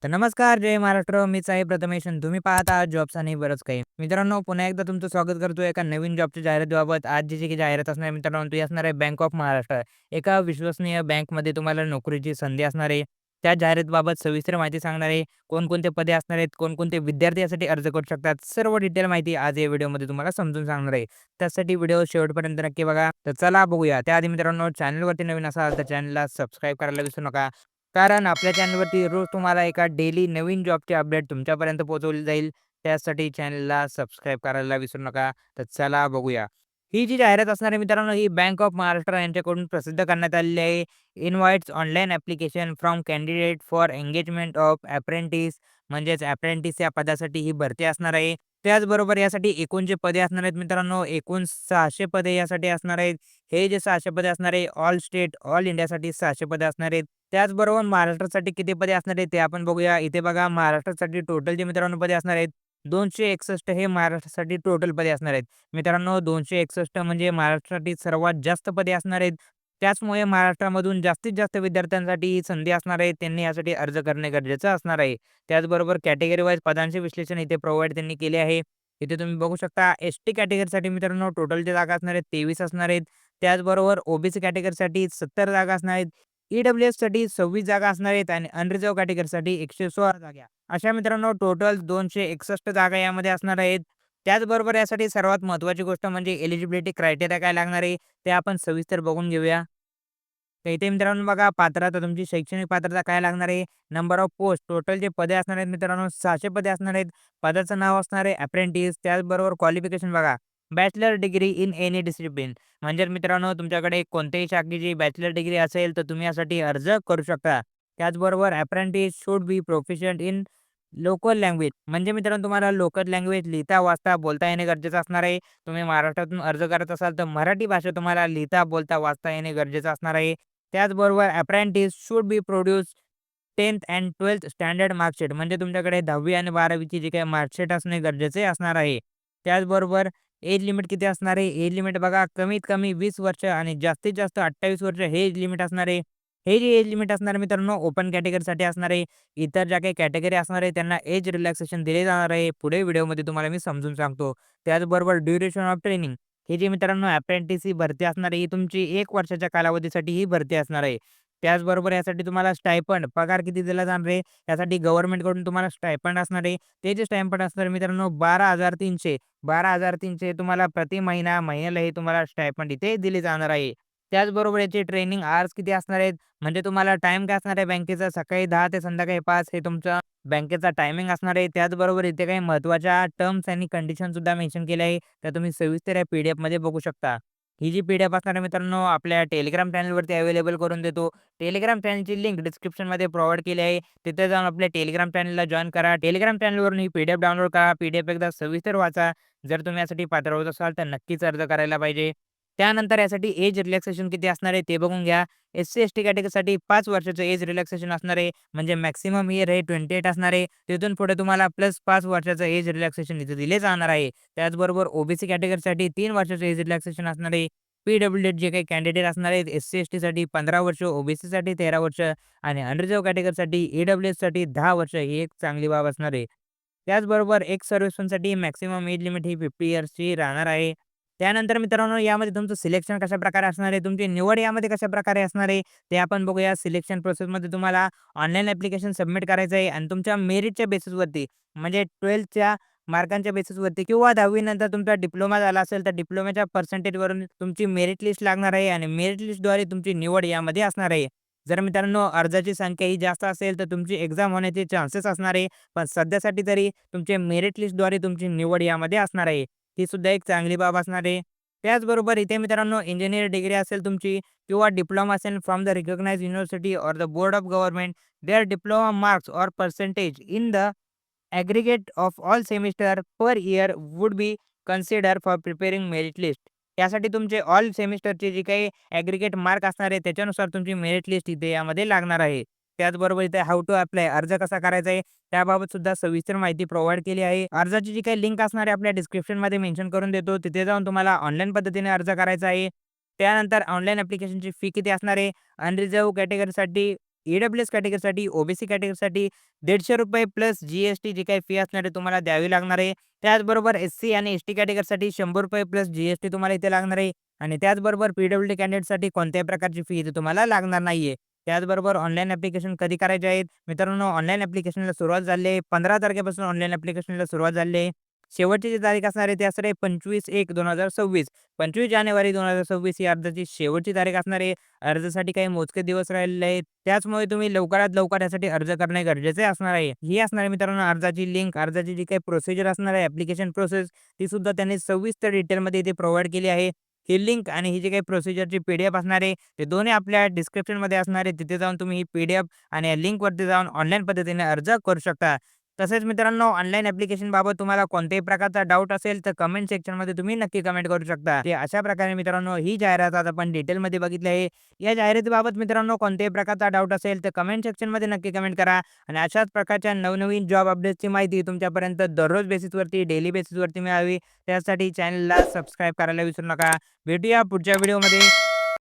तर नमस्कार, जय महाराष्ट्र. मीच आहे प्रथमेश आणि तुम्ही पाहत आहात जॉब्स आणि बरंच काही. मित्रांनो, पुन्हा एकदा तुमचं स्वागत करतो एका नवीन जॉबच्या जाहिरातीबाबत. आज जी जाहिरात असणार आहे मित्रांनो, ती असणार आहे बँक ऑफ महाराष्ट्र. एका विश्वसनीय बँकमध्ये तुम्हाला नोकरीची संधी असणार आहे. त्या जाहिरातीबाबत सविस्तर माहिती सांगणार आहे. कोणकोणते पदे असणार आहेत, कोणकोणते विद्यार्थी यासाठी अर्ज करू शकतात, सर्व डिटेल माहिती आज या व्हिडिओमध्ये तुम्हाला समजून सांगणार आहे. त्यासाठी व्हिडिओ शेवटपर्यंत नक्की बघा. तर चला बघूया. त्याआधी मित्रांनो, चॅनलवरती नवीन असाल तर चॅनलला सबस्क्राईब करायला विसरू नका. कारण आपल्या चॅनलवरती रोज तुम्हाला एका डेली नवीन जॉबचे अपडेट तुमच्यापर्यंत पोहोचवली जाईल. त्यासाठी चॅनलला सबस्क्राईब करायला विसरू नका. तर चला बघूया. ही जी जाहिरात असणार आहे मित्रांनो, ही बँक ऑफ महाराष्ट्र यांच्याकडून प्रसिद्ध करण्यात आलेली आहे. Invites online application from candidate for engagement of apprentice, म्हणजेच अप्रेंटिस या पदासाठी ही भरती असणार आहे. त्याचबरोबर यासाठी एकूण जे पदे असणार आहेत मित्रांनो, एकूण 600 पदे यासाठी असणार आहेत. हे जे 600 पदे असणार आहे, ऑल स्टेट, ऑल इंडियासाठी 600 पदे असणार आहेत. त्याचबरोबर महाराष्ट्रासाठी किती पदे असणार आहेत ते आपण बघूया. इथे बघा, महाराष्ट्रासाठी टोटल जे मित्रांनो पदे असणार आहेत 261 हे महाराष्ट्रासाठी टोटल पदे असणार आहेत. मित्रांनो, 261 म्हणजे महाराष्ट्रासाठी सर्वात जास्त पदे असणार आहेत. त्याचमुळे महाराष्ट्रामधून जास्तीत जास्त विद्यार्थ्यांसाठी ही संधी असणार आहे. त्यांनी यासाठी अर्ज करणे गरजेचं असणार आहे. त्याचबरोबर कॅटेगरी वाईज पदांचे विश्लेषण इथे प्रोव्हाईड त्यांनी केले आहे. इथे तुम्ही बघू शकता, एस-टी कॅटेगरीसाठी मित्रांनो टोटल जे जागा असणार आहेत 23 असणार आहेत. त्याचबरोबर ओ-बी-सी कॅटेगरीसाठी 70 जागा असणार आहेत. ई-डब्ल्यू-एससाठी 26 जागा असणार आहेत आणि अनरिझर्व्ह कॅटेगरीसाठी 116 जागा. अशा मित्रांनो टोटल 261 जागा यामध्ये असणार आहेत. त्याचबरोबर यासाठी सर्वात महत्त्वाची गोष्ट म्हणजे एलिजिबिलिटी क्रायटेरिया काय लागणार आहे, ते आपण सविस्तर बघून घेऊया. तर इथे मित्रांनो बघा, पात्रता तुमची शैक्षणिक पात्रता काय लागणार आहे, नंबर ऑफ पोस्ट, टोटल जे पदे असणार आहेत मित्रांनो 600 पदे असणार आहेत. पदाचं नाव असणार आहे अप्रेंटिस. त्याचबरोबर क्वालिफिकेशन बघा, bachelor degree in any discipline. म्हणजे मित्रांनो तुमच्याकडे कोणत्याही शाखेची बॅचलर डिग्री असेल तर तुम्ही यासाठी अर्ज करू शकता. त्याचबरोबर apprentice should be proficient in local language. म्हणजे मित्रांनो तुम्हाला लोकल लँग्वेज लिहिता, वाचता, बोलता येणे गरजेचं असणार आहे. तुम्ही महाराष्ट्रातून अर्ज करत असाल तर मराठी भाषा तुम्हाला लिहिता, बोलता, वाचता येणे गरजेचं असणार आहे. त्याचबरोबर apprentice should be produce 10th and 12th standard marksheet. म्हणजे तुमच्याकडे 10वी आणि 12वीची जी काही मार्कशीट असणे गरजेचे असणार आहे. त्याचबरोबर एज लिमिट किती असणार आहे? एज लिमिट बघा, कमीत कमी 20 वर्ष आणि जास्तीत जास्त 28 वर्ष हे एज लिमिट असणार आहे. हे जे एज लिमिट असणार आहे मित्रांनो, ओपन कॅटेगरीसाठी असणार आहे. इतर ज्या काही कॅटेगरी असणार आहे त्यांना एज रिलॅक्सेशन दिले जाणार आहे. पुढे व्हिडिओमध्ये तुम्हाला मी समजून सांगतो. त्याचबरोबर ड्युरेशन ऑफ ट्रेनिंग, ही जी मित्रांनो अप्रेंटिस ही भरती असणार आहे, ही तुमची 1 वर्षाच्या कालावधीसाठी ही भरती असणार आहे. त्याचबरोबर यासाठी तुम्हाला स्टायपंड पगार किती दिला जाणार आहे, यासाठी गव्हर्नमेंटकडून तुम्हाला स्टायपंड असणार आहे. ते जे स्टायपंड असणार आहे मित्रांनो 12,300 तुम्हाला प्रति महिना, महिन्याला हे तुम्हाला स्टायपंड इथे दिले जाणार आहे. त्याचबरोबर याचे ट्रेनिंग आवर्स किती असणार आहेत, म्हणजे तुम्हाला टाईम काय असणार आहे बँकेचा, सकाळी 10 ते संध्याकाळी 5 हे तुमचा बँकेचा टायमिंग असणार आहे. त्याचबरोबर इथे काही महत्त्वाच्या टर्म्स आणि कंडिशनसुद्धा मेन्शन केल्या आहे. त्या तुम्ही सविस्तर या पी-डी-एफमध्ये बघू शकता. ही जी पी-डी-एफ असणार आहे मित्रांनो, आपल्या टेलिग्राम चॅनलवरती अवेलेबल करून देतो. टेलिग्राम चॅनलची लिंक डिस्क्रिप्शनमध्ये प्रोव्हाईड केली आहे. तिथे जाऊन आपल्या टेलिग्राम चॅनलला जॉइन करा. टेलिग्राम चॅनलवरून ही पी-डी-एफ डाउनलोड करा. पी-डी-एफ एकदा सविस्तर वाचा. जर तुम्ही यासाठी पात्र होत असाल तर नक्कीच अर्ज करायला पाहिजे. त्यानंतर यासाठी एज रिलॅक्सेशन किती असणार आहे ते बघून घ्या. एस-सी, एस-टी कॅटेगरीसाठी 5 वर्षाचं एज रिलॅक्सेशन असणार आहे. म्हणजे मॅक्सिमम इयर हे 28 असणार आहे. तिथून पुढे तुम्हाला प्लस 5 वर्षाचं एज रिलॅक्सेशन इथे दिले जाणार आहे. त्याचबरोबर ओ-बी-सी कॅटेगरीसाठी 3 वर्षाचं एज रिलॅक्सेशन असणार आहे. पी-डब्ल्यू-डी जे काही कॅन्डिडेट असणार आहेत, एस-सी, एस-टीसाठी 15 वर्ष, ओ-बी-सीसाठी 13 वर्ष आणि अनरिझर्व्ह कॅटेगरीसाठी ई-डब्ल्यू-एससाठी 10 वर्ष ही एक चांगली बाब असणार आहे. त्याचबरोबर एक्स सर्व्हिसमनसाठी मॅक्सिमम एज लिमिट ही 50 इयर्सची राहणार आहे. त्यानंतर मित्रांनो यामध्ये तुमचं सिलेक्शन कशाप्रकारे असणार आहे, तुमची निवड यामध्ये कशाप्रकारे असणार आहे, ते आपण बघूया. सिलेक्शन प्रोसेसमध्ये तुम्हाला ऑनलाईन ॲप्लिकेशन सबमिट करायचं आहे आणि तुमच्या मेरिटच्या बेसिसवरती, म्हणजे 12thच्या मार्कांच्या बेसिसवरती किंवा 10वी नंतर तुमचा डिप्लोमा झाला असेल तर डिप्लोमाच्या पर्सेंटेजवरून तुमची मेरिट लिस्ट लागणार आहे आणि मेरिट लिस्टद्वारे तुमची निवड यामध्ये असणार आहे. जर मित्रांनो अर्जाची संख्या ही जास्त असेल तर तुमची एक्झाम होण्याचे चान्सेस असणार आहे. पण सध्यासाठी तरी तुमचे मेरिट लिस्टद्वारे तुमची निवड यामध्ये असणार आहे. ही सुद्धा एक चांगली बाब असणार आहे. त्याचबरोबर इथे मित्रांनो इंजिनिअर डिग्री असेल तुमची किंवा डिप्लोमा असेल from the recognised university or the board of government, there diploma marks or percentage in the aggregate of all semester per year would be considered for preparing merit list. यासाठी तुमचे all सेमिस्टरचे जे काही aggregate mark असणार आहे त्याच्यानुसार तुमची merit list इथे यामध्ये लागणार आहे. त्याचबरोबर इथे हाऊ टू अप्लाय, अर्ज कसा करायचा आहे त्याबाबत सुद्धा सविस्तर माहिती प्रोव्हाईड केली आहे. अर्जाची जी काही लिंक असणार आहे आपल्या डिस्क्रिप्शनमध्ये मेन्शन करून देतो. तिथे जाऊन तुम्हाला ऑनलाईन पद्धतीने अर्ज करायचा आहे. त्यानंतर ऑनलाईन ॲप्लिकेशनची फी किती असणार आहे, अनरिझर्व्ह कॅटेगरीसाठी EWS कॅटेगरीसाठी, OBC कॅटेगरीसाठी ₹150 प्लस जी-एस-टी जी काही फी असणार आहे तुम्हाला द्यावी लागणार आहे. त्याचबरोबर SC आणि ST कॅटेगरीसाठी ₹100 प्लस जी-एस-टी तुम्हाला इथे लागणार आहे आणि त्याचबरोबर PWD कॅन्डिडेटसाठी कोणत्याही प्रकारची फी इथे तुम्हाला लागणार नाहीये. त्याचबरोबर ऑनलाईन ॲप्लिकेशन कधी करायचे आहेत? मित्रांनो, ऑनलाईन ॲप्लिकेशनला सुरुवात झाली आहे. 15 तारखेपासून ऑनलाईन ॲप्लिकेशनला सुरुवात झाली आहे. शेवटची जी तारीख असणार आहे ती असणार आहे 25/1/2026. 25 जानेवारी 2026 ही अर्जाची शेवटची तारीख असणार आहे. अर्जासाठी काही मोजके दिवस राहिलेले आहेत. त्याचमुळे तुम्ही लवकरात लवकर यासाठी अर्ज करणे गरजेचे असणार आहे. ही असणार आहे मित्रांनो अर्जाची लिंक, अर्जाची जी काही प्रोसिजर असणार आहे, ॲप्लिकेशन प्रोसेस ती सुद्धा त्यांनी सविस्तर डिटेलमध्ये इथे प्रोव्हाईड केली आहे. ही लिंक आणि ही जी काही प्रोसिजरची PDF असणार आहे, ते दोन्ही आपल्या डिस्क्रिप्शनमध्ये असणार आहे. तिथे जाऊन तुम्ही ही PDF आणि या लिंकवरती जाऊन ऑनलाईन पद्धतीने अर्ज करू शकता. तसेच मित्रांनो, ऑनलाईन ॲप्लिकेशनबाबत तुम्हाला कोणत्याही प्रकारचा डाऊट असेल, तर कमेंट सेक्शनमध्ये तुम्ही नक्की कमेंट करू शकता. ते अशा प्रकारे मित्रांनो, ही जाहिरात आज आपण डिटेलमध्ये बघितली आहे. या जाहिरातीबाबत मित्रांनो, कोणत्याही प्रकारचा डाऊट असेल, तर कमेंट सेक्शनमध्ये नक्की कमेंट करा आणि अशाच प्रकारच्या नवनवीन जॉब अपडेट्सची माहिती तुमच्यापर्यंत दररोज बेसिसवरती, डेली बेसिसवरती मिळावी, त्यासाठी चॅनलला सबस्क्राईब करायला विसरू नका. भेटूया पुढच्या व्हिडिओमध्ये.